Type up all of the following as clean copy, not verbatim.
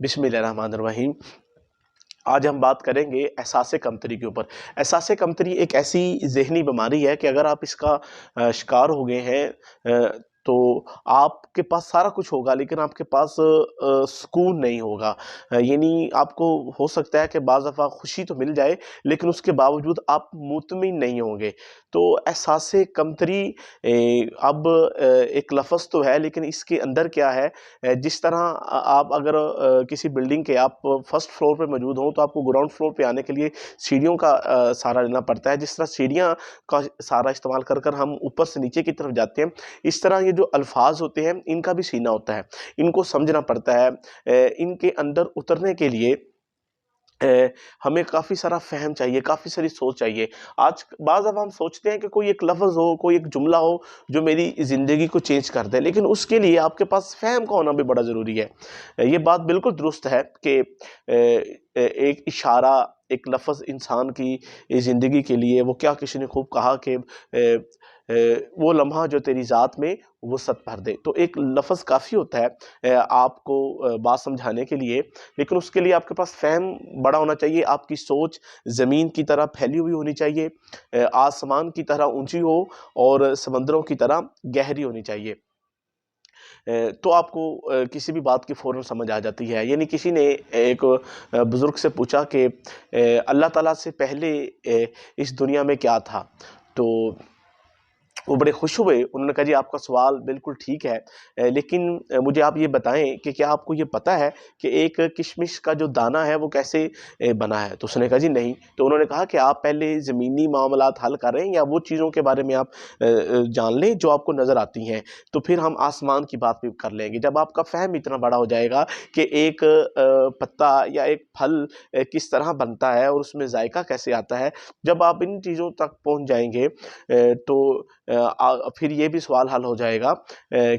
بسم اللہ الرحمن الرحیم۔ آج ہم بات کریں گے احساس کمتری کے اوپر۔ احساس کمتری ایک ایسی ذہنی بیماری ہے کہ اگر آپ اس کا شکار ہو گئے ہیں تو آپ کے پاس سارا کچھ ہوگا لیکن آپ کے پاس سکون نہیں ہوگا۔ یعنی آپ کو ہو سکتا ہے کہ بعض دفعہ خوشی تو مل جائے لیکن اس کے باوجود آپ مطمئن نہیں ہوں گے۔ تو احساس کمتری اب ایک لفظ تو ہے لیکن اس کے اندر کیا ہے، جس طرح آپ اگر کسی بلڈنگ کے آپ فرسٹ فلور پہ موجود ہوں تو آپ کو گراؤنڈ فلور پہ آنے کے لیے سیڑھیوں کا سہارا لینا پڑتا ہے، جس طرح سیڑھیاں کا سہارا استعمال کر کر ہم اوپر سے نیچے کی طرف جاتے ہیں، اس طرح یہ جو الفاظ ہوتے ہیں ان کا بھی سینہ ہوتا ہے، ان کو سمجھنا پڑتا ہے۔ ان کے اندر اترنے کے لیے ہمیں کافی سارا فہم چاہیے، کافی ساری سوچ چاہیے۔ آج بعض دفعہ ہم سوچتے ہیں کہ کوئی ایک لفظ ہو، کوئی ایک جملہ ہو جو میری زندگی کو چینج کر دے، لیکن اس کے لیے آپ کے پاس فہم کا ہونا بھی بڑا ضروری ہے۔ یہ بات بالکل درست ہے کہ ایک اشارہ، ایک لفظ انسان کی زندگی کے لیے، وہ کیا کسی نے خوب کہا کہ وہ لمحہ جو تیری ذات میں وسعت بھر دے۔ تو ایک لفظ کافی ہوتا ہے آپ کو بات سمجھانے کے لیے، لیکن اس کے لیے آپ کے پاس فہم بڑا ہونا چاہیے، آپ کی سوچ زمین کی طرح پھیلی ہوئی ہونی چاہیے، آسمان کی طرح اونچی ہو اور سمندروں کی طرح گہری ہونی چاہیے۔ تو آپ کو کسی بھی بات کی فوراً سمجھ آ جاتی ہے۔ یعنی کسی نے ایک بزرگ سے پوچھا کہ اللہ تعالیٰ سے پہلے اس دنیا میں کیا تھا؟ تو وہ بڑے خوش ہوئے، انہوں نے کہا جی آپ کا سوال بالکل ٹھیک ہے، لیکن مجھے آپ یہ بتائیں کہ کیا آپ کو یہ پتہ ہے کہ ایک کشمش کا جو دانہ ہے وہ کیسے بنا ہے؟ تو اس نے کہا جی نہیں۔ تو انہوں نے کہا کہ آپ پہلے زمینی معاملات حل کریں یا وہ چیزوں کے بارے میں آپ جان لیں جو آپ کو نظر آتی ہیں، تو پھر ہم آسمان کی بات بھی کر لیں گے۔ جب آپ کا فہم اتنا بڑا ہو جائے گا کہ ایک پتا یا ایک پھل کس طرح بنتا ہے اور اس میں ذائقہ کیسے آتا ہے، جب آپ ان چیزوں تک پہنچ جائیں گے تو پھر یہ بھی سوال حل ہو جائے گا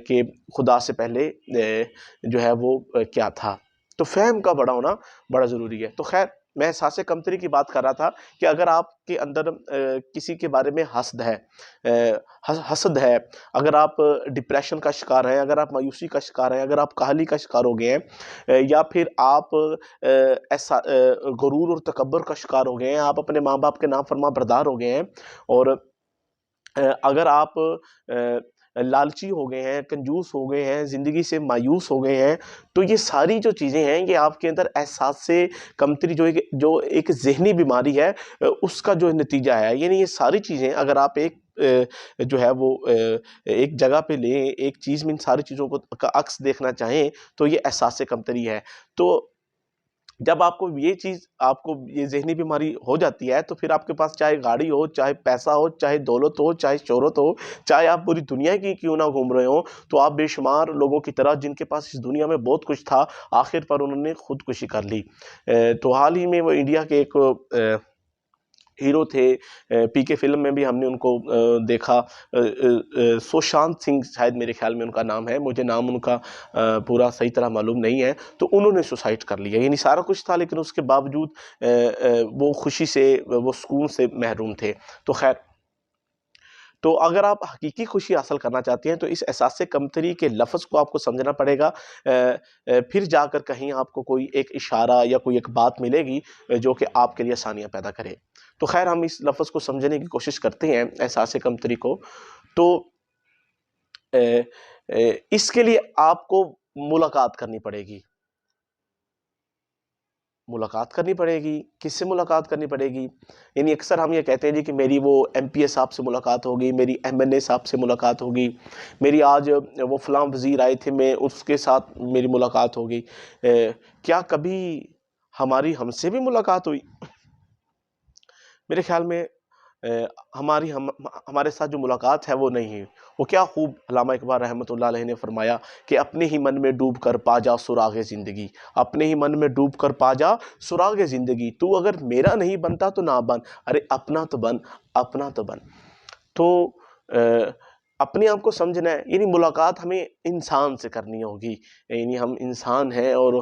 کہ خدا سے پہلے جو ہے وہ کیا تھا۔ تو فہم کا بڑا ہونا بڑا ضروری ہے۔ تو خیر، میں احساس کمتری کی بات کر رہا تھا کہ اگر آپ کے اندر کسی کے بارے میں حسد ہے، اگر آپ ڈپریشن کا شکار ہیں، اگر آپ مایوسی کا شکار ہیں، اگر آپ کاہلی کا شکار ہو گئے ہیں، یا پھر آپ ایسا غرور اور تکبر کا شکار ہو گئے ہیں، آپ اپنے ماں باپ کے نافرما بردار ہو گئے ہیں، اور اگر آپ لالچی ہو گئے ہیں، کنجوس ہو گئے ہیں، زندگی سے مایوس ہو گئے ہیں، تو یہ ساری جو چیزیں ہیں یہ آپ کے اندر احساس سے کمتری جو ایک ذہنی بیماری ہے اس کا جو نتیجہ ہے۔ یعنی یہ ساری چیزیں اگر آپ ایک جو ہے وہ ایک جگہ پہ لیں، ایک چیز میں ان ساری چیزوں کا عکس دیکھنا چاہیں تو یہ احساس کمتری ہے۔ تو جب آپ کو یہ ذہنی بیماری ہو جاتی ہے تو پھر آپ کے پاس چاہے گاڑی ہو، چاہے پیسہ ہو، چاہے دولت ہو، چاہے شہرت ہو، چاہے آپ پوری دنیا کی کیوں نہ گھوم رہے ہوں، تو آپ بے شمار لوگوں کی طرح جن کے پاس اس دنیا میں بہت کچھ تھا، آخر پر انہوں نے خودکشی کر لی۔ تو حال ہی میں وہ انڈیا کے ایک ہیرو تھے، پی کے فلم میں بھی ہم نے ان کو دیکھا، سوشانت سنگھ شاید میرے خیال میں ان کا نام ہے، مجھے نام ان کا پورا صحیح طرح معلوم نہیں ہے۔ تو انہوں نے سوسائڈ کر لیا، یعنی سارا کچھ تھا لیکن اس کے باوجود وہ خوشی سے، وہ سکون سے محروم تھے۔ تو خیر، تو اگر آپ حقیقی خوشی حاصل کرنا چاہتے ہیں تو اس احساس کمتری کے لفظ کو آپ کو سمجھنا پڑے گا، پھر جا کر کہیں آپ کو کوئی ایک اشارہ یا کوئی ایک بات ملے گی جو کہ آپ کے لیے آسانیاں پیدا کرے۔ تو خیر، ہم اس لفظ کو سمجھنے کی کوشش کرتے ہیں، احساس کمتری کو۔ تو اس کے لیے آپ کو ملاقات کرنی پڑے گی۔ ملاقات کرنی پڑے گی، کس سے ملاقات کرنی پڑے گی؟ یعنی اکثر ہم یہ کہتے ہیں جی کہ میری وہ ایم پی اے صاحب سے ملاقات ہوگی، میری ایم این اے صاحب سے ملاقات ہوگی، میری آج وہ فلاں وزیر آئے تھے، میں اس کے ساتھ میری ملاقات ہوگی۔ کیا کبھی ہماری ہم سے بھی ملاقات ہوئی؟ میرے خیال میں ہمارے ساتھ جو ملاقات ہے وہ نہیں ہے۔ وہ کیا خوب علامہ اقبال رحمۃ اللہ علیہ نے فرمایا کہ اپنے ہی من میں ڈوب کر پا جا سراغ زندگی، اپنے ہی من میں ڈوب کر پا جا سراغ زندگی، تو اگر میرا نہیں بنتا تو نہ بن، ارے اپنا تو بن، اپنا تو بن۔ تو اپنے آپ کو سمجھنا ہے، یعنی ملاقات ہمیں انسان سے کرنی ہوگی، یعنی ہم انسان ہیں، اور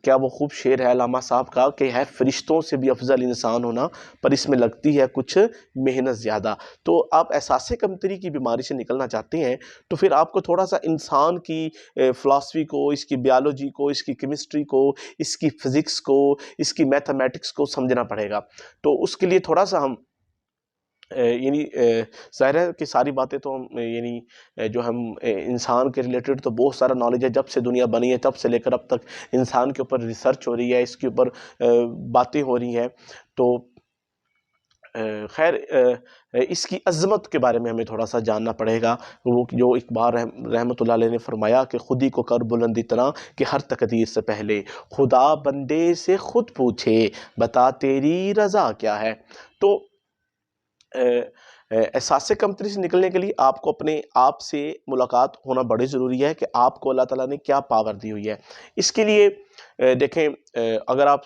کیا وہ خوب شعر ہے علامہ صاحب کا کہ ہے فرشتوں سے بھی افضل انسان ہونا، پر اس میں لگتی ہے کچھ محنت زیادہ۔ تو آپ احساس کمتری کی بیماری سے نکلنا چاہتے ہیں تو پھر آپ کو تھوڑا سا انسان کی فلاسفی کو، اس کی بیالوجی کو، اس کی کیمسٹری کو، اس کی فزکس کو، اس کی میتھمیٹکس کو سمجھنا پڑے گا۔ تو اس کے لیے تھوڑا سا ہم یعنی ظاہر ہے کہ ساری باتیں تو ہم یعنی جو ہم انسان کے ریلیٹڈ تو بہت سارا نالج ہے، جب سے دنیا بنی ہے تب سے لے کر اب تک انسان کے اوپر ریسرچ ہو رہی ہے، اس کے اوپر باتیں ہو رہی ہیں، تو خیر اس کی عظمت کے بارے میں ہمیں تھوڑا سا جاننا پڑے گا۔ وہ جو اقبال رحمۃ اللہ علیہ نے فرمایا کہ خودی کو کر بلند اتنا کہ ہر تقدیر سے پہلے خدا بندے سے خود پوچھے بتا تیری رضا کیا ہے۔ تو احساس کمتری سے نکلنے کے لیے آپ کو اپنے آپ سے ملاقات ہونا بڑی ضروری ہے کہ آپ کو اللہ تعالیٰ نے کیا پاور دی ہوئی ہے۔ اس کے لیے دیکھیں اگر آپ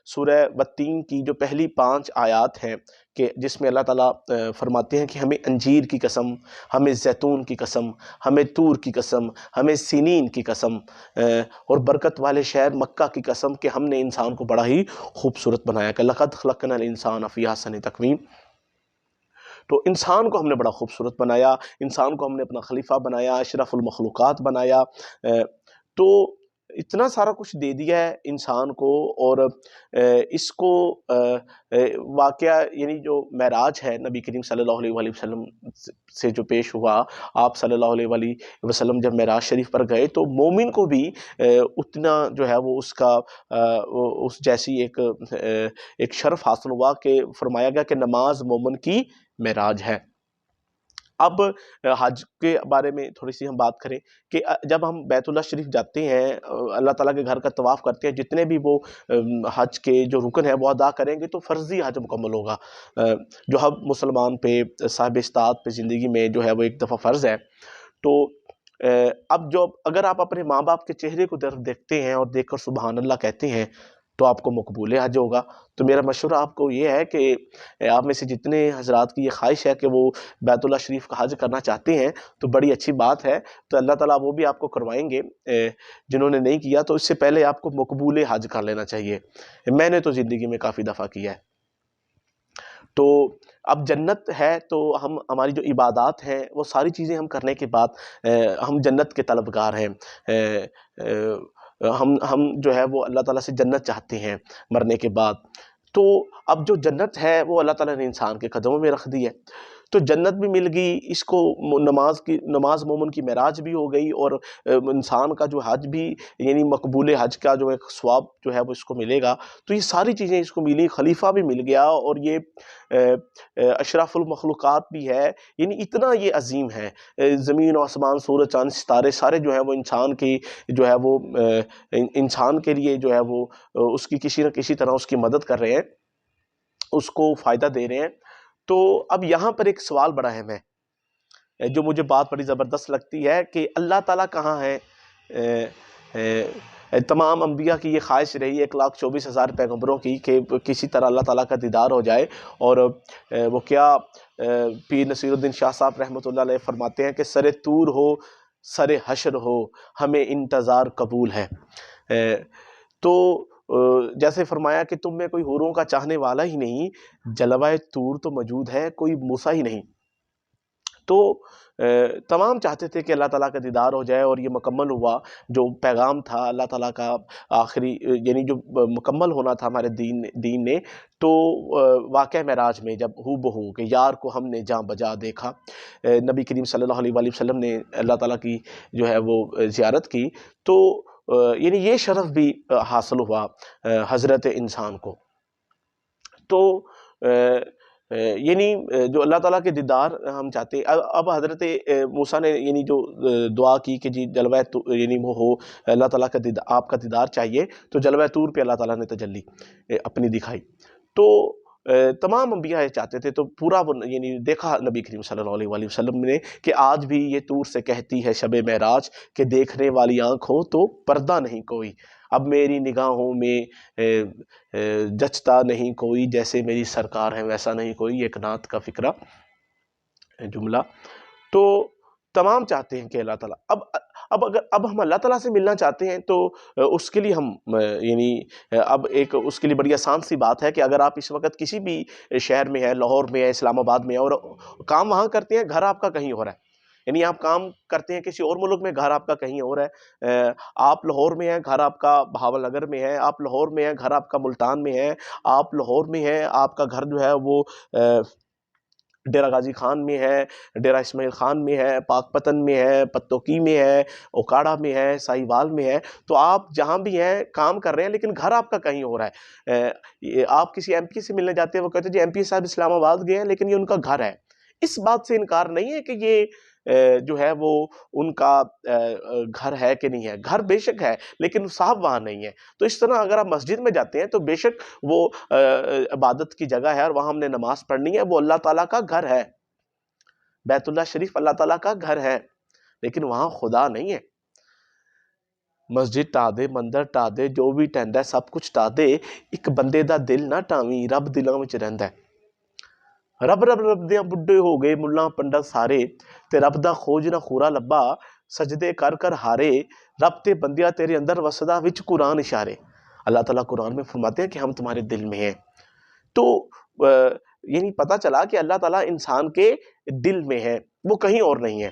سورہ والتین کی جو پہلی 5 آیات ہیں کہ جس میں اللہ تعالیٰ فرماتے ہیں کہ ہمیں انجیر کی قسم، ہمیں زیتون کی قسم، ہمیں طور کی قسم، ہمیں سینین کی قسم، اور برکت والے شہر مکہ کی قسم کہ ہم نے انسان کو بڑا ہی خوبصورت بنایا کہ لقد خلقنا الانسان فی احسن تقویم۔ تو انسان کو ہم نے بڑا خوبصورت بنایا، انسان کو ہم نے اپنا خلیفہ بنایا، اشرف المخلوقات بنایا، تو اتنا سارا کچھ دے دیا ہے انسان کو، اور اس کو واقعہ یعنی جو معراج ہے نبی کریم صلی اللہ علیہ وآلہ وسلم سے جو پیش ہوا، آپ صلی اللہ علیہ وآلہ وسلم جب معراج شریف پر گئے تو مومن کو بھی اتنا جو ہے وہ اس کا اس جیسی ایک شرف حاصل ہوا کہ فرمایا گیا کہ نماز مومن کی معراج ہے۔ اب حج کے بارے میں تھوڑی سی ہم بات کریں کہ جب ہم بیت اللہ شریف جاتے ہیں، اللہ تعالیٰ کے گھر کا طواف کرتے ہیں، جتنے بھی وہ حج کے جو رکن ہیں وہ ادا کریں گے تو فرضی حج مکمل ہوگا، جو ہم مسلمان پہ صاحب استطاعت پہ زندگی میں جو ہے وہ ایک دفعہ فرض ہے۔ تو اب جو اگر آپ اپنے ماں باپ کے چہرے کو دیکھتے ہیں اور دیکھ کر سبحان اللہ کہتے ہیں تو آپ کو مقبول حج ہوگا۔ تو میرا مشورہ آپ کو یہ ہے کہ آپ میں سے جتنے حضرات کی یہ خواہش ہے کہ وہ بیت اللہ شریف کا حج کرنا چاہتے ہیں تو بڑی اچھی بات ہے، تو اللہ تعالیٰ وہ بھی آپ کو کروائیں گے۔ جنہوں نے نہیں کیا تو اس سے پہلے آپ کو مقبول حج کر لینا چاہیے۔ میں نے تو زندگی میں کافی دفعہ کیا ہے۔ تو اب جنت ہے تو ہماری جو عبادات ہیں وہ ساری چیزیں ہم کرنے کے بعد ہم جنت کے طلبگار ہیں، ہم جو ہے وہ اللہ تعالیٰ سے جنت چاہتے ہیں مرنے کے بعد۔ تو اب جو جنت ہے وہ اللہ تعالیٰ نے انسان کے قدموں میں رکھ دی ہے، تو جنت بھی مل گئی اس کو، نماز مومن کی معراج بھی ہو گئی، اور انسان کا جو حج بھی یعنی مقبول حج کا جو ایک ثواب جو ہے وہ اس کو ملے گا۔ تو یہ ساری چیزیں اس کو ملی، خلیفہ بھی مل گیا، اور یہ اشرف المخلوقات بھی ہے، یعنی اتنا یہ عظیم ہے۔ زمین و آسمان، سورج چاند ستارے سارے جو ہے وہ انسان کی جو ہے وہ انسان کے لیے جو ہے وہ اس کی کسی نہ کسی طرح اس کی مدد کر رہے ہیں، اس کو فائدہ دے رہے ہیں۔ تو اب یہاں پر ایک سوال بڑا اہم ہے جو مجھے بات بڑی زبردست لگتی ہے کہ اللہ تعالیٰ کہاں ہے؟ تمام انبیاء کی یہ خواہش رہی 1,24,000 پیغمبروں کی کہ کسی طرح اللہ تعالیٰ کا دیدار ہو جائے، اور وہ کیا پیر نصیر الدین شاہ صاحب رحمۃ اللہ علیہ فرماتے ہیں کہ سر طور ہو سر حشر ہو ہمیں انتظار قبول ہے۔ تو جیسے فرمایا کہ تم میں کوئی حوروں کا چاہنے والا ہی نہیں، جلوہ طور تو موجود ہے کوئی موسیٰ ہی نہیں۔ تو تمام چاہتے تھے کہ اللہ تعالیٰ کا دیدار ہو جائے، اور یہ مکمل ہوا جو پیغام تھا اللہ تعالیٰ کا آخری، یعنی جو مکمل ہونا تھا ہمارے دین نے۔ تو واقعہ معراج میں جب ہو بہو کہ یار کو ہم نے جاں بجا دیکھا، نبی کریم صلی اللہ علیہ وآلہ وسلم نے اللہ تعالیٰ کی جو ہے وہ زیارت کی، تو یعنی یہ شرف بھی حاصل ہوا حضرت انسان کو۔ تو یعنی جو اللہ تعالیٰ کے دیدار ہم چاہتے ہیں، اب حضرت موسیٰ نے یعنی جو دعا کی کہ جی جلوہ یعنی وہ ہو اللہ تعالیٰ کا آپ کا دیدار چاہیے، تو جلوہ طور پہ اللہ تعالیٰ نے تجلی اپنی دکھائی۔ تو تمام انبیاء یہ چاہتے تھے، تو پورا وہ یعنی دیکھا نبی کریم صلی اللہ علیہ وآلہ وسلم نے کہ آج بھی یہ طور سے کہتی ہے شب معراج کہ دیکھنے والی آنکھ ہو تو پردہ نہیں کوئی، اب میری نگاہوں میں جچتا نہیں کوئی، جیسے میری سرکار ہے ویسا نہیں کوئی۔ ایک نعت کا فقرہ جملہ تو تمام چاہتے ہیں کہ اللہ تعالیٰ اب ہم اللہ تعالیٰ سے ملنا چاہتے ہیں تو اس کے لیے ہم یعنی اب ایک اس کے لیے بڑی آسان سی بات ہے کہ اگر آپ اس وقت کسی بھی شہر میں ہے، لاہور میں ہے، اسلام آباد میں ہے، اور کام وہاں کرتے ہیں، گھر آپ کا کہیں ہو رہا ہے، یعنی آپ کام کرتے ہیں کسی اور ملک میں، گھر آپ کا کہیں اور ہے، آپ لاہور میں ہیں، گھر آپ کا بہاول نگر میں ہے، آپ لاہور میں ہیں، گھر آپ کا ملتان میں ہے، آپ لاہور میں ہیں، آپ کا گھر جو ہے وہ ڈیرہ غازی خان میں ہے، ڈیرہ اسماعیل خان میں ہے، پاک پتن میں ہے، پتوکی میں ہے، اوکاڑا میں ہے، ساہیوال میں ہے، تو آپ جہاں بھی ہیں کام کر رہے ہیں، لیکن گھر آپ کا کہیں ہو رہا ہے۔ آپ کسی ایم پی سے ملنے جاتے ہیں، وہ کہتے ہیں جی ایم پی صاحب اسلام آباد گئے ہیں، لیکن یہ ان کا گھر ہے۔ اس بات سے انکار نہیں ہے کہ یہ جو ہے وہ ان کا گھر ہے کہ نہیں ہے، گھر بے شک ہے، لیکن صاحب وہاں نہیں ہے۔ تو اس طرح اگر آپ مسجد میں جاتے ہیں تو بے شک وہ عبادت کی جگہ ہے، اور وہاں ہم نے نماز پڑھنی ہے، وہ اللہ تعالیٰ کا گھر ہے، بیت اللہ شریف اللہ تعالیٰ کا گھر ہے، لیکن وہاں خدا نہیں ہے۔ مسجد ٹا دے، مندر ٹا دے، جو بھی ٹہندا ہے سب کچھ ٹا دے، ایک بندے دا دل نہ ٹاویں، رب دلاں وچ رہندا ہے۔ رب رب رب دیاں بڈھے ہو گئے ملہ پنڈت سارے، تے رب دا کھوج نہ خورا لبا، سجدے کر کر ہارے، رب تے بندیا تیرے اندر وسدا وچ قرآن اشارے۔ اللہ تعالیٰ قرآن میں فرماتے ہیں کہ ہم تمہارے دل میں ہیں۔ تو یعنی پتہ چلا کہ اللہ تعالیٰ انسان کے دل میں ہے، وہ کہیں اور نہیں ہے۔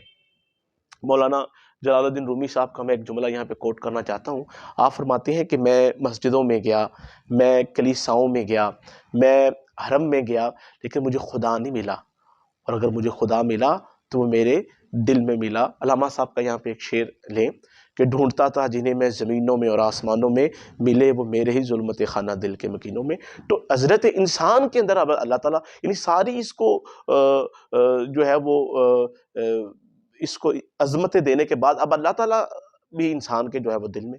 مولانا جلال الدین رومی صاحب کا میں ایک جملہ یہاں پہ کوٹ کرنا چاہتا ہوں۔ آپ فرماتے ہیں کہ میں مسجدوں میں گیا، میں کلیساؤں میں گیا، میں حرم میں گیا، لیکن مجھے خدا نہیں ملا، اور اگر مجھے خدا ملا تو وہ میرے دل میں ملا۔ علامہ صاحب کا یہاں پہ ایک شعر لیں کہ ڈھونڈتا تھا جنہیں میں زمینوں میں اور آسمانوں میں، ملے وہ میرے ہی ظلمت خانہ دل کے مکینوں میں۔ تو حضرت انسان کے اندر اب اللہ تعالیٰ یعنی ساری اس کو جو ہے وہ اس کو عظمتیں دینے کے بعد اب اللہ تعالیٰ بھی انسان کے جو ہے وہ دل میں،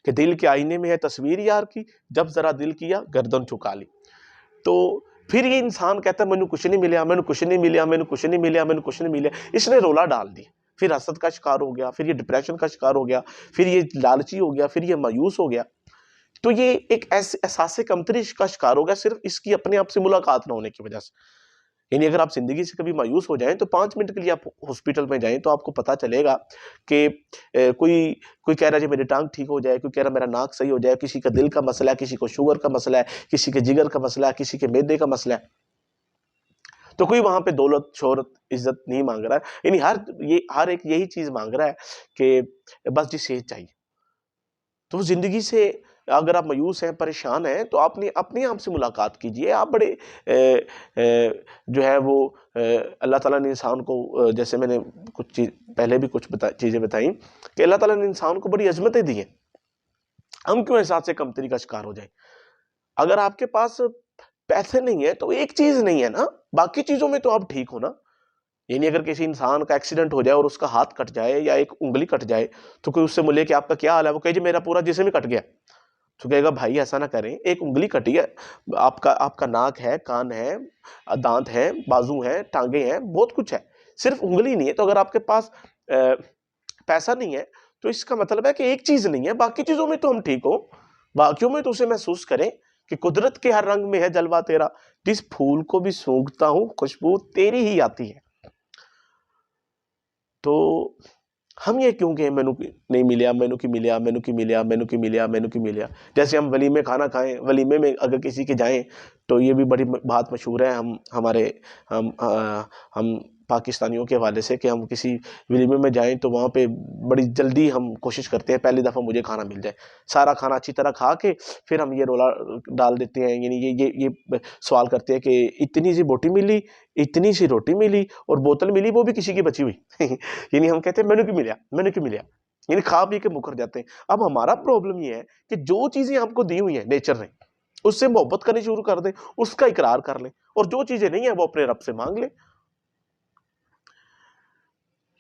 کہ دل کے آئینے میں ہے تصویر یار کی، جب ذرا دل کیا گردن چکا لی۔ تو پھر یہ انسان کہتا ہے میں نے کچھ نہیں ملیا، میں نے کچھ نہیں ملیا، میں نے کچھ نہیں ملیا، میں نے کچھ نہیں ملیا، اس نے رولا ڈال دی، پھر حسد کا شکار ہو گیا، پھر یہ ڈپریشن کا شکار ہو گیا، پھر یہ لالچی ہو گیا، پھر یہ مایوس ہو گیا۔ تو یہ ایک ایسے احساس کمتری کا شکار ہو گیا، صرف اس کی اپنے آپ سے ملاقات نہ ہونے کی وجہ سے۔ یعنی اگر آپ زندگی سے کبھی مایوس ہو جائیں تو 5 منٹ کے لیے آپ ہاسپٹل میں جائیں تو آپ کو پتہ چلے گا کہ کوئی کہہ رہا ہے جی میری ٹانگ ٹھیک ہو جائے، کوئی کہہ رہا میرا ناک صحیح ہو جائے، کسی کا دل کا مسئلہ ہے، کسی کو شوگر کا مسئلہ ہے، کسی کے جگر کا مسئلہ ہے، کسی کے معدے کا مسئلہ ہے۔ تو کوئی وہاں پہ دولت، شہرت، عزت نہیں مانگ رہا ہے، یعنی ہر ایک یہی چیز مانگ رہا ہے کہ بس جی صحت چاہیے۔ تو زندگی سے اگر آپ مایوس ہیں، پریشان ہیں، تو آپ نے اپنے آپ سے ملاقات کیجئے۔ آپ بڑے جو ہے وہ اللہ تعالیٰ نے انسان کو، جیسے میں نے پہلے بھی کچھ چیزیں بتائیں کہ اللہ تعالیٰ نے انسان کو بڑی عظمتیں دی ہیں، ہم کیوں احساس کمتری کا شکار ہو جائیں؟ اگر آپ کے پاس پیسے نہیں ہیں تو ایک چیز نہیں ہے نا، باقی چیزوں میں تو آپ ٹھیک ہو نا۔ یعنی اگر کسی انسان کا ایکسیڈنٹ ہو جائے اور اس کا ہاتھ کٹ جائے یا ایک انگلی کٹ جائے تو کوئی اس سے ملے کہ آپ کا کیا حال ہے، وہ کہے جی میرا پورا جسم ہی کٹ گیا، تو کہے گا بھائی ایسا نہ کریں، ایک انگلی کٹی ہے، آپ کا ناک ہے، کان ہے، دانت ہے، بازو ہیں، ٹانگیں ہیں، بہت کچھ ہے، صرف انگلی نہیں ہے۔ تو اگر آپ کے پاس پیسہ نہیں ہے تو اس کا مطلب ہے کہ ایک چیز نہیں ہے، باقی چیزوں میں تو ہم ٹھیک ہوں، باقیوں میں تو اسے محسوس کریں کہ قدرت کے ہر رنگ میں ہے جلوہ تیرا، جس پھول کو بھی سونگھتا ہوں خوشبو تیری ہی آتی ہے۔ تو ہم یہ کیوں کہ مینو نہیں ملیا، مینو کی ملیا، مینو کی ملیا، مینو کی ملیا، مینو کی ملیا۔ جیسے ہم ولیمے کھانا کھائیں، ولیمے میں اگر کسی کے جائیں تو یہ بھی بڑی بات مشہور ہے ہم پاکستانیوں کے حوالے سے کہ ہم کسی ولیمے میں جائیں تو وہاں پہ بڑی جلدی ہم کوشش کرتے ہیں پہلی دفعہ مجھے کھانا مل جائے، سارا کھانا اچھی طرح کھا کے پھر ہم یہ رولا ڈال دیتے ہیں، یعنی یہ سوال کرتے ہیں کہ اتنی سی بوٹی ملی، اتنی سی روٹی ملی اور بوتل ملی، وہ بھی کسی کی بچی ہوئی یعنی ہم کہتے ہیں مینو کی ملیا، مینو کی ملیا، یعنی کھا پی کے مکر جاتے ہیں۔ اب ہمارا پرابلم یہ ہے کہ جو چیزیں آپ کو دی ہوئی ہیں نیچر نے، اس سے محبت کرنی شروع کر دیں، اس کا اقرار کر لیں، اور جو چیزیں نہیں ہیں وہ اپنے رب سے مانگ لیں۔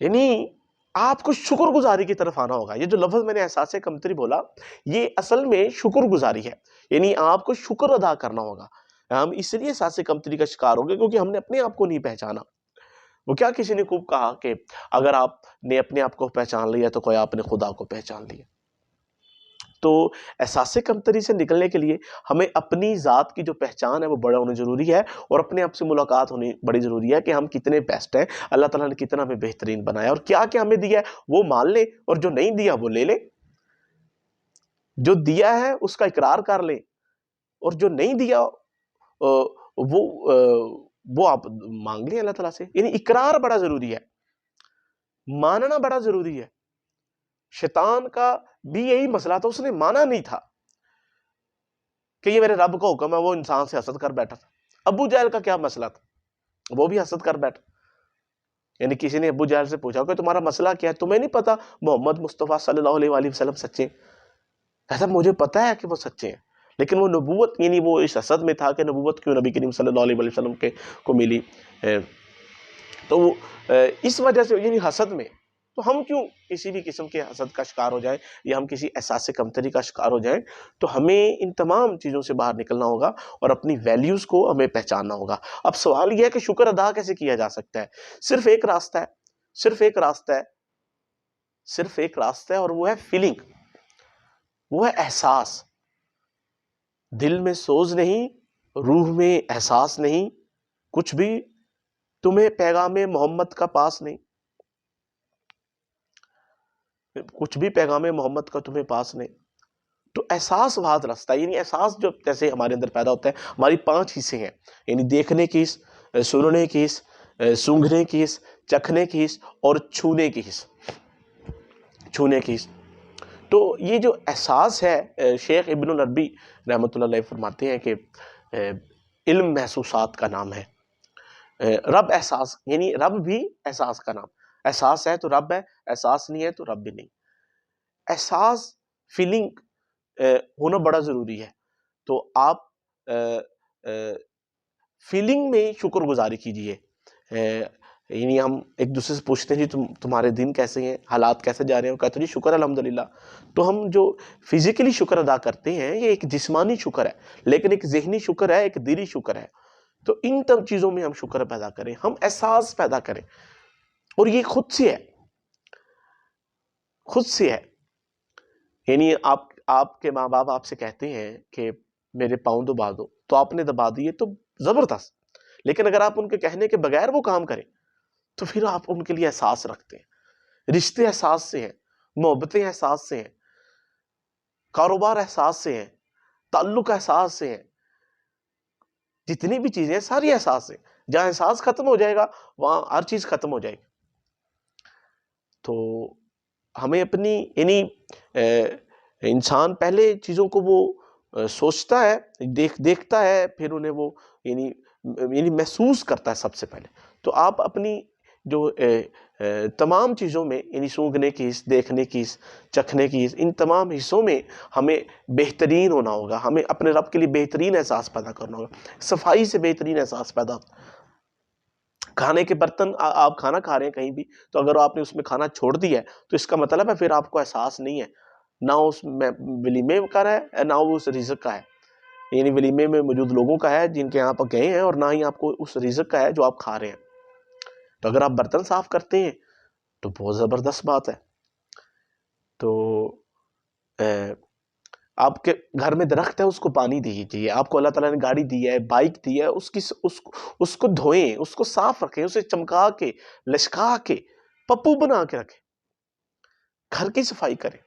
یعنی آپ کو شکر گزاری کی طرف آنا ہوگا۔ یہ جو لفظ میں نے احساس کمتری بولا، یہ اصل میں شکر گزاری ہے، یعنی آپ کو شکر ادا کرنا ہوگا۔ ہم اس لیے احساس کمتری کا شکار ہو گئے کیونکہ ہم نے اپنے آپ کو نہیں پہچانا۔ وہ کیا کسی نے خوب کہا کہ اگر آپ نے اپنے آپ کو پہچان لیا تو کوئی آپ نے خدا کو پہچان لیا۔ تو احساس کمتری سے نکلنے کے لیے ہمیں اپنی ذات کی جو پہچان ہے وہ بڑا ہونا ضروری ہے، اور اپنے آپ سے ملاقات ہونی بڑی ضروری ہے کہ ہم کتنے بیسٹ ہیں، اللہ تعالیٰ نے کتنا ہمیں بہترین بنایا، اور کیا کیا ہمیں دیا ہے وہ مان لیں، اور جو نہیں دیا وہ لے لیں، جو دیا ہے اس کا اقرار کر لیں، اور جو نہیں دیا وہ آپ مانگ لیں اللہ تعالیٰ سے۔ یعنی اقرار بڑا ضروری ہے، ماننا بڑا ضروری ہے۔ شیطان کا بھی یہی مسئلہ تھا، اس نے مانا نہیں تھا کہ یہ میرے رب کا حکم ہے، وہ انسان سے حسد کر بیٹھا تھا۔ ابو جہل کا کیا مسئلہ تھا، وہ بھی حسد کر بیٹھا۔ یعنی کسی نے ابو جہل سے پوچھا کہ تمہارا مسئلہ کیا ہے، تمہیں نہیں پتا محمد مصطفیٰ صلی اللہ علیہ وآلہ وسلم سچے ہیں؟ ایسا مجھے پتا ہے کہ وہ سچے ہیں، لیکن وہ نبوت، یعنی وہ اس حسد میں تھا کہ نبوت کیوں نبی کریم صلی اللہ علیہ وآلہ وسلم کو ملی، تو اس وجہ سے یعنی حسد میں، تو ہم کیوں کسی بھی قسم کے حسد کا شکار ہو جائیں، یا ہم کسی احساس کمتری کا شکار ہو جائیں، تو ہمیں ان تمام چیزوں سے باہر نکلنا ہوگا اور اپنی ویلیوز کو ہمیں پہچاننا ہوگا۔ اب سوال یہ ہے کہ شکر ادا کیسے کیا جا سکتا ہے؟ صرف ایک راستہ ہے، صرف ایک راستہ ہے، صرف ایک راستہ ہے، اور وہ ہے فیلنگ، وہ ہے احساس۔ دل میں سوز نہیں، روح میں احساس نہیں، کچھ بھی تمہیں پیغام محمد کا پاس نہیں، کچھ بھی پیغام محمد کا تمہیں پاس نہیں۔ تو احساس بات رستہ ہے، یعنی احساس جو جیسے ہمارے اندر پیدا ہوتا ہے، ہماری 5 حصے ہیں، یعنی دیکھنے کی حس، سننے کی حس، سونگھنے کی حس، چکھنے کی حس، اور چھونے کی حس، چھونے کی حس۔ تو یہ جو احساس ہے، شیخ ابن العربی رحمۃ اللہ علیہ فرماتے ہیں کہ علم محسوسات کا نام ہے، رب احساس، یعنی رب بھی احساس کا نام، احساس ہے تو رب ہے، احساس نہیں ہے تو رب بھی نہیں۔ احساس، فیلنگ ہونا بڑا ضروری ہے۔ تو آپ فیلنگ میں شکر گزاری کیجئے۔ یعنی ہم ایک دوسرے سے پوچھتے ہیں جی تمہارے دن کیسے ہیں، حالات کیسے جا رہے ہیں، وہ کہتے ہیں جی شکر الحمدللہ۔ تو ہم جو فزیکلی شکر ادا کرتے ہیں یہ ایک جسمانی شکر ہے، لیکن ایک ذہنی شکر ہے، ایک دلی شکر ہے۔ تو ان تب چیزوں میں ہم شکر پیدا کریں، ہم احساس پیدا کریں، اور یہ خود سے ہے، خود سے ہے۔ یعنی آپ کے ماں باپ آپ سے کہتے ہیں کہ میرے پاؤں دبا دو، تو آپ نے دبا دیے تو زبردست، لیکن اگر آپ ان کے کہنے کے بغیر وہ کام کریں تو پھر آپ ان کے لیے احساس رکھتے ہیں۔ رشتے احساس سے ہیں، محبتیں احساس سے ہیں، کاروبار احساس سے ہیں، تعلق احساس سے ہیں، جتنی بھی چیزیں ہیں ساری احساس سے۔ جہاں احساس ختم ہو جائے گا وہاں ہر چیز ختم ہو جائے گی۔ تو ہمیں اپنی، یعنی انسان پہلے چیزوں کو وہ سوچتا ہے، دیکھتا ہے، پھر انہیں وہ یعنی محسوس کرتا ہے سب سے پہلے۔ تو آپ اپنی جو تمام چیزوں میں، یعنی سونگھنے کی حس، دیکھنے کی حس، چکھنے کی حس، ان تمام حصوں میں ہمیں بہترین ہونا ہوگا، ہمیں اپنے رب کے لیے بہترین احساس پیدا کرنا ہوگا۔ صفائی سے بہترین احساس پیدا ہوتا ہے۔ کھانے کے برتن، آپ کھانا کھا رہے ہیں کہیں بھی، تو اگر آپ نے اس میں کھانا چھوڑ دیا ہے تو اس کا مطلب ہے پھر آپ کو احساس نہیں ہے، نہ اس ولیمے کا ہے نہ وہ اس رزق کا ہے، یعنی ولیمے میں موجود لوگوں کا ہے جن کے یہاں آپ گئے ہیں، اور نہ ہی آپ کو اس رزق کا ہے جو آپ کھا رہے ہیں۔ تو اگر آپ برتن صاف کرتے ہیں تو بہت زبردست بات ہے۔ تو آپ کے گھر میں درخت ہے، اس کو پانی دیجیے۔ آپ کو اللہ تعالیٰ نے گاڑی دی ہے، بائک دی ہے، اس کو دھوئیں، اس کو صاف رکھیں، اسے چمکا کے، لشکا کے، پپو بنا کے رکھیں۔ گھر کی صفائی کریں،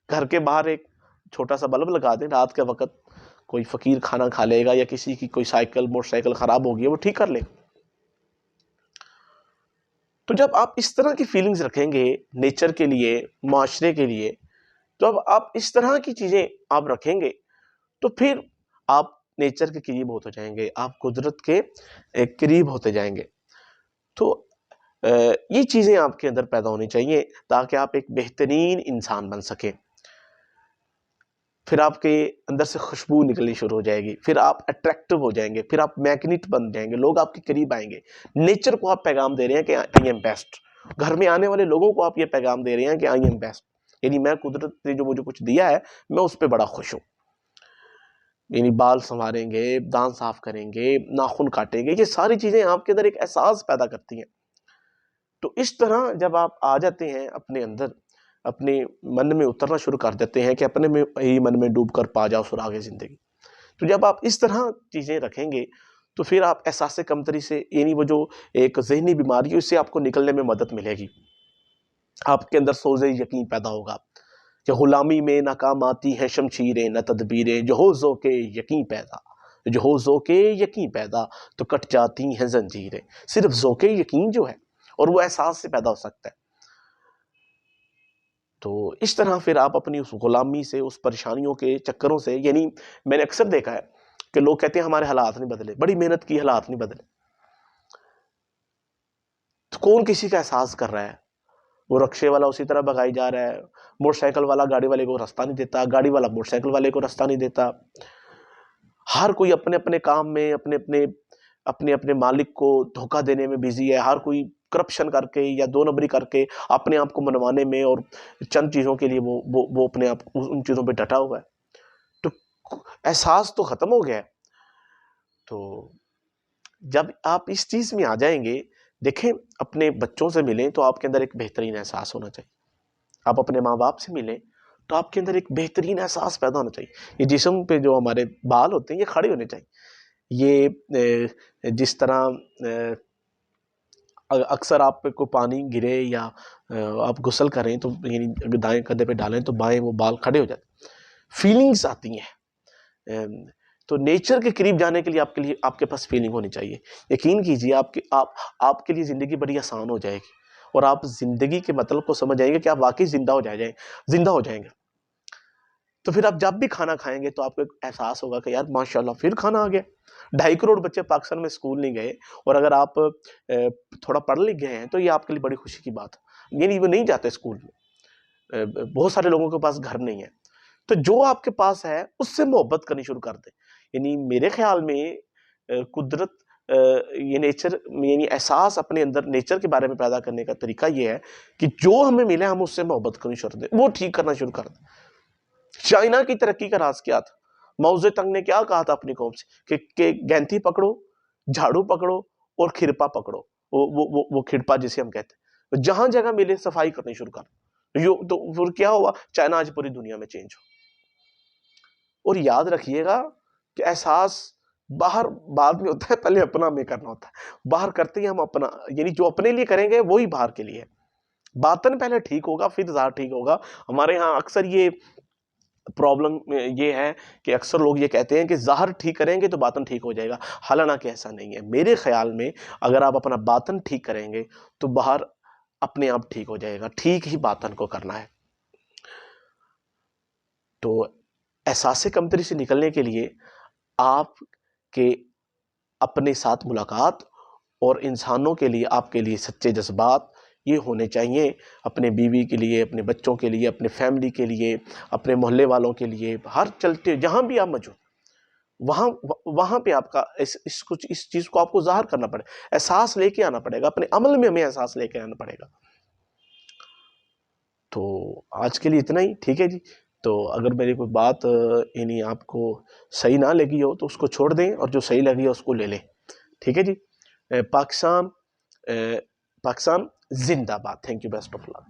گھر کے باہر ایک چھوٹا سا بلب لگا دیں، رات کے وقت کوئی فقیر کھانا کھا لے گا، یا کسی کی کوئی سائیکل موٹر سائیکل خراب ہوگی وہ ٹھیک کر لے گا۔ تو جب آپ اس طرح کی فیلنگز رکھیں گے نیچر کے لیے، معاشرے کے لیے، تو اب آپ اس طرح کی چیزیں آپ رکھیں گے تو پھر آپ نیچر کے قریب ہوتے جائیں گے، آپ قدرت کے قریب ہوتے جائیں گے۔ تو یہ چیزیں آپ کے اندر پیدا ہونی چاہیے تاکہ آپ ایک بہترین انسان بن سکیں۔ پھر آپ کے اندر سے خوشبو نکلنی شروع ہو جائے گی، پھر آپ اٹریکٹو ہو جائیں گے، پھر آپ میگنیٹ بن جائیں گے، لوگ آپ کے قریب آئیں گے۔ نیچر کو آپ پیغام دے رہے ہیں کہ آئی ایم بیسٹ، گھر میں آنے والے لوگوں کو آپ یہ پیغام دے رہے ہیں کہ آئی ایم بیسٹ، یعنی میں قدرت نے جو مجھے کچھ دیا ہے میں اس پہ بڑا خوش ہوں۔ یعنی بال سنواریں گے، دانت صاف کریں گے، ناخن کاٹیں گے، یہ ساری چیزیں آپ کے اندر ایک احساس پیدا کرتی ہیں۔ تو اس طرح جب آپ آ جاتے ہیں اپنے اندر اپنے من میں اترنا شروع کر دیتے ہیں کہ اپنے میں ہی من میں ڈوب کر پا جاؤ سراغ زندگی۔ تو جب آپ اس طرح چیزیں رکھیں گے تو پھر آپ احساس کمتری سے، یعنی وہ جو ایک ذہنی بیماری ہے، اس سے آپ کو نکلنے میں مدد ملے گی۔ آپ کے اندر سوز یقین پیدا ہوگا کہ غلامی میں ناکام آتی ہیں شمشیریں نہ تدبیریں، جو ہو ذوق یقین پیدا، جو ہو ذوق یقین پیدا تو کٹ جاتی ہیں زنجیریں۔ صرف ذوق یقین جو ہے، اور وہ احساس سے پیدا ہو سکتا ہے۔ تو اس طرح پھر آپ اپنی اس غلامی سے، اس پریشانیوں کے چکروں سے، یعنی میں نے اکثر دیکھا ہے کہ لوگ کہتے ہیں ہمارے حالات نہیں بدلے، بڑی محنت کی حالات نہیں بدلے۔ تو کون کسی کا احساس کر رہا ہے؟ وہ رکشے والا اسی طرح بھگائی جا رہا ہے، موٹر سائیکل والا گاڑی والے کو راستہ نہیں دیتا، گاڑی والا موٹر سائیکل والے کو راستہ نہیں دیتا۔ ہر کوئی اپنے اپنے کام میں اپنے اپنے مالک کو دھوکہ دینے میں بزی ہے، ہر کوئی کرپشن کر کے یا دو نمبری کر کے اپنے آپ کو منوانے میں، اور چند چیزوں کے لیے وہ اپنے آپ ان چیزوں پہ ڈٹا ہوا ہے۔ تو احساس تو ختم ہو گیا ہے۔ تو جب آپ اس چیز میں آ جائیں گے، دیکھیں اپنے بچوں سے ملیں تو آپ کے اندر ایک بہترین احساس ہونا چاہیے۔ آپ اپنے ماں باپ سے ملیں تو آپ کے اندر ایک بہترین احساس پیدا ہونا چاہیے۔ یہ جسم پہ جو ہمارے بال ہوتے ہیں یہ کھڑے ہونے چاہیے۔ یہ جس طرح اکثر آپ پہ کوئی پانی گرے یا آپ غسل کریں تو یعنی دائیں کندھے پہ ڈالیں تو بائیں وہ بال کھڑے ہو جاتے ہیں، فیلنگز آتی ہیں۔ تو نیچر کے قریب جانے کے لیے آپ کے پاس فیلنگ ہونی چاہیے۔ یقین کیجیے آپ کے لیے زندگی بڑی آسان ہو جائے گی، اور آپ زندگی کے مطلب کو سمجھ جائیں گے کہ آپ واقعی زندہ ہو جائیں گے۔ تو پھر آپ جب بھی کھانا کھائیں گے تو آپ کو ایک احساس ہوگا کہ یار ماشاءاللہ پھر کھانا آ گیا۔ 2.5 کروڑ بچے پاکستان میں اسکول نہیں گئے، اور اگر آپ تھوڑا پڑھ لکھ گئے ہیں تو یہ آپ کے لیے بڑی خوشی کی بات ہے۔ یعنی وہ نہیں جاتے اسکول میں، بہت سارے لوگوں کے پاس گھر نہیں ہے۔ تو جو آپ کے پاس ہے اس سے محبت کرنی شروع کر دیں۔ یعنی میرے خیال میں قدرت، یہ نیچر، یعنی احساس اپنے اندر نیچر کے بارے میں پیدا کرنے کا طریقہ یہ ہے کہ جو ہمیں ملے ہم اس سے محبت کرنی شروع کر دیں، وہ ٹھیک کرنا شروع کر دیں۔ چائنا کی ترقی کا راز کیا تھا؟ ماؤ زے تنگ نے کیا کہا تھا اپنی قوم سے کہ گینتی پکڑو، جھاڑو پکڑو اور کھرپا پکڑو، وہ کھرپا جسے ہم کہتے ہیں، جہاں جگہ ملے صفائی کرنی شروع کر دیں۔ تو پھر کیا ہوا؟ چائنا آج پوری دنیا میں چینج ہو۔ اور یاد رکھیے گا کہ احساس باہر بعد میں ہوتا ہے، پہلے اپنا میں کرنا ہوتا ہے۔ باہر کرتے ہی ہم اپنا، یعنی جو اپنے لیے کریں گے وہی باہر کے لیے ہے۔ باطن پہلے ٹھیک ہوگا پھر ظاہر ٹھیک ہوگا۔ ہمارے ہاں اکثر یہ پرابلم یہ ہے کہ اکثر لوگ یہ کہتے ہیں کہ ظاہر ٹھیک کریں گے تو باطن ٹھیک ہو جائے گا، حالانکہ ایسا نہیں ہے۔ میرے خیال میں اگر آپ اپنا باطن ٹھیک کریں گے تو باہر اپنے آپ ٹھیک ہو جائے گا۔ ٹھیک ہی باطن کو کرنا ہے۔ تو احساس کمتری سے نکلنے کے لیے آپ کے اپنے ساتھ ملاقات، اور انسانوں کے لیے آپ کے لیے سچے جذبات یہ ہونے چاہیے، اپنے بیوی کے لیے، اپنے بچوں کے لیے، اپنے فیملی کے لیے، اپنے محلے والوں کے لیے، ہر چلتے جہاں بھی آپ موجود، وہاں پہ آپ کا اس چیز کو آپ کو ظاہر کرنا پڑے، احساس لے کے آنا پڑے گا، اپنے عمل میں ہمیں احساس لے کے آنا پڑے گا۔ تو آج کے لیے اتنا ہی، ٹھیک ہے جی۔ تو اگر میری کوئی بات یعنی آپ کو صحیح نہ لگی ہو تو اس کو چھوڑ دیں، اور جو صحیح لگی ہو اس کو لے لیں، ٹھیک ہے جی۔ پاکستان زندہ باد۔ Thank you, best of look.